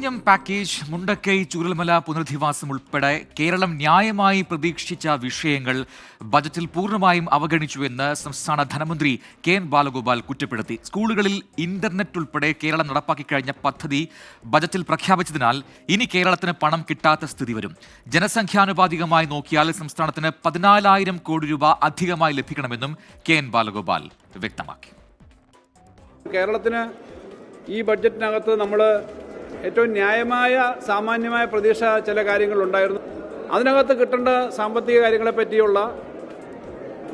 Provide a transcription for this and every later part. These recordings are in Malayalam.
വിഴിഞ്ഞം പാക്കേജ്, മുണ്ടക്കൈ ചൂരൽമല പുനരധിവാസം ഉൾപ്പെടെ കേരളം ന്യായമായി പ്രതീക്ഷിച്ച വിഷയങ്ങൾ ബജറ്റിൽ പൂർണ്ണമായും അവഗണിച്ചുവെന്ന് സംസ്ഥാന ധനമന്ത്രി കെ എൻ ബാലഗോപാൽ കുറ്റപ്പെടുത്തി. സ്കൂളുകളിൽ ഇന്റർനെറ്റ് ഉൾപ്പെടെ കേരളം നടപ്പാക്കിക്കഴിഞ്ഞ പദ്ധതി ബജറ്റിൽ പ്രഖ്യാപിച്ചതിനാൽ ഇനി കേരളത്തിന് പണം കിട്ടാത്ത സ്ഥിതി വരും. ജനസംഖ്യാനുപാതികമായി നോക്കിയാൽ സംസ്ഥാനത്തിന് 14,000 കോടി രൂപ അധികമായി ലഭിക്കണമെന്നും കെ എൻ ബാലഗോപാൽ വ്യക്തമാക്കി. കേരളത്തിന് ഈ ബഡ്ജറ്റിനകത്ത് നമ്മൾ ഏറ്റവും ന്യായമായ സാമാന്യമായ പ്രതീക്ഷ ചില കാര്യങ്ങളുണ്ടായിരുന്നു. അതിനകത്ത് കിട്ടേണ്ട സാമ്പത്തിക കാര്യങ്ങളെ പറ്റിയുള്ള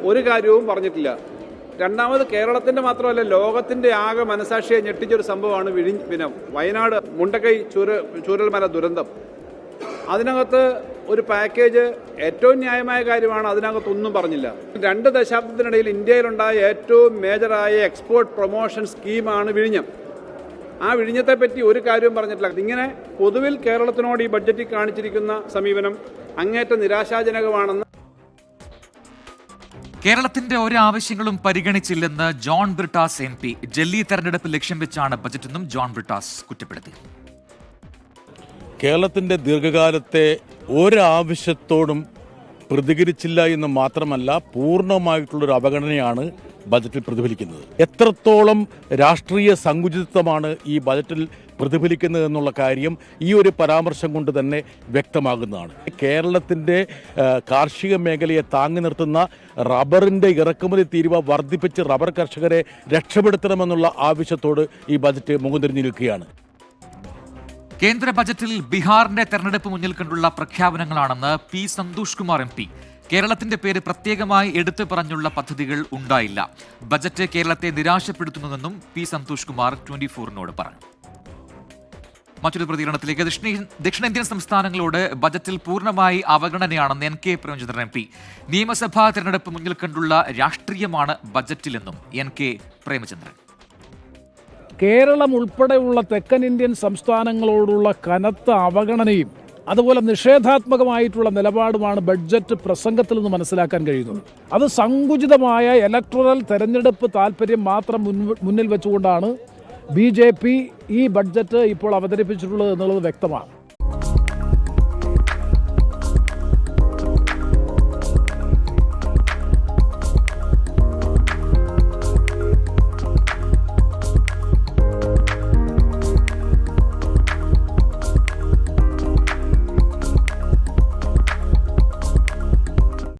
ഒരു കാര്യവും പറഞ്ഞിട്ടില്ല. രണ്ടാമത്, കേരളത്തിൻ്റെ മാത്രമല്ല ലോകത്തിൻ്റെ ആകെ മനസാക്ഷിയെ ഞെട്ടിച്ചൊരു സംഭവമാണ് വയനാട് മുണ്ടക്കൈ ചൂരൽമല ദുരന്തം. അതിനകത്ത് ഒരു പാക്കേജ് ഏറ്റവും ന്യായമായ കാര്യമാണ്, അതിനകത്തൊന്നും പറഞ്ഞില്ല. 2 ദശാബ്ദത്തിനിടയിൽ ഇന്ത്യയിലുണ്ടായ ഏറ്റവും മേജറായ എക്സ്പോർട്ട് പ്രൊമോഷൻ സ്കീമാണ് വിഴിഞ്ഞം. ആ വിഴിഞ്ഞത്തെ പറ്റി ഒരു കാര്യവും പറഞ്ഞിട്ടില്ല. ഇങ്ങനെ പൊതുവിൽ കേരളത്തിനോട് ഈ ബഡ്ജറ്റിൽ കാണിച്ചിരിക്കുന്ന സമീപനം അങ്ങേറ്റ നിരാശാജനകമാണെന്ന്. കേരളത്തിന്റെ ഒരാവശ്യങ്ങളും പരിഗണിച്ചില്ലെന്ന് ജോൺ ബ്രിട്ടാസ് MP. ഡൽഹി തെരഞ്ഞെടുപ്പ് ലക്ഷ്യം വെച്ചാണ് ബജറ്റെന്നും ജോൺ ബ്രിട്ടാസ് കുറ്റപ്പെടുത്തി. കേരളത്തിന്റെ ദീർഘകാലത്തെ ഒരാവശ്യത്തോടും പ്രതികരിച്ചില്ല എന്ന് മാത്രമല്ല, പൂർണ്ണമായിട്ടുള്ളൊരു അവഗണനയാണ് ബജറ്റിൽ പ്രതിഫലിക്കുന്നത്. എത്രത്തോളം രാഷ്ട്രീയ സങ്കുചിതത്വമാണ് ഈ ബജറ്റിൽ പ്രതിഫലിക്കുന്നത് എന്നുള്ള കാര്യം ഈ ഒരു പരാമർശം കൊണ്ട് തന്നെ വ്യക്തമാകുന്നതാണ്. കേരളത്തിൻ്റെ കാർഷിക മേഖലയെ താങ്ങി നിർത്തുന്ന റബ്ബറിൻ്റെ ഇറക്കുമതി തീരുവ വർദ്ധിപ്പിച്ച് റബ്ബർ കർഷകരെ രക്ഷപ്പെടുത്തണമെന്നുള്ള ആവശ്യത്തോട് ഈ ബജറ്റ് മുഖം തിരിഞ്ഞു നിൽക്കുകയാണ്. കേന്ദ്ര ബജറ്റിൽ ബീഹാറിന്റെ തെരഞ്ഞെടുപ്പ് മുന്നിൽ കണ്ടുള്ള പ്രഖ്യാപനങ്ങളാണെന്ന് P. സന്തോഷ് കുമാർ MP. കേരളത്തിന്റെ പേര് പ്രത്യേകമായി എടുത്തു പറഞ്ഞുള്ള പദ്ധതികൾ ഉണ്ടായില്ല. ബജറ്റ് കേരളത്തെ നിരാശപ്പെടുത്തുന്നുവെന്നും P. സന്തോഷ് കുമാർ 24-നോട് പറഞ്ഞു. മറ്റൊരു പ്രതികരണത്തിലേക്ക്, ദക്ഷിണേന്ത്യൻ സംസ്ഥാനങ്ങളോട് ബജറ്റിൽ പൂർണ്ണമായി അവഗണനയാണെന്ന് NK പ്രേമചന്ദ്രൻ MP. നിയമസഭാ തെരഞ്ഞെടുപ്പ് മുന്നിൽ കണ്ടുള്ള രാഷ്ട്രീയമാണ് ബജറ്റിലെന്നും NK പ്രേമചന്ദ്രൻ. കേരളം ഉൾപ്പെടെയുള്ള തെക്കൻ ഇന്ത്യൻ സംസ്ഥാനങ്ങളോടുള്ള കനത്ത അവഗണനയും അതുപോലെ നിഷേധാത്മകമായിട്ടുള്ള നിലപാടുമാണ് ബഡ്ജറ്റ് പ്രസംഗത്തിൽ നിന്ന് മനസ്സിലാക്കാൻ കഴിയുന്നത്. അത് സങ്കുചിതമായ ഇലക്ടറൽ തെരഞ്ഞെടുപ്പ് താല്പര്യം മാത്രം മുന്നിൽ വെച്ചുകൊണ്ടാണ് BJP ഈ ബഡ്ജറ്റ് ഇപ്പോൾ അവതരിപ്പിച്ചിട്ടുള്ളത് എന്നുള്ളത് വ്യക്തമാണ്.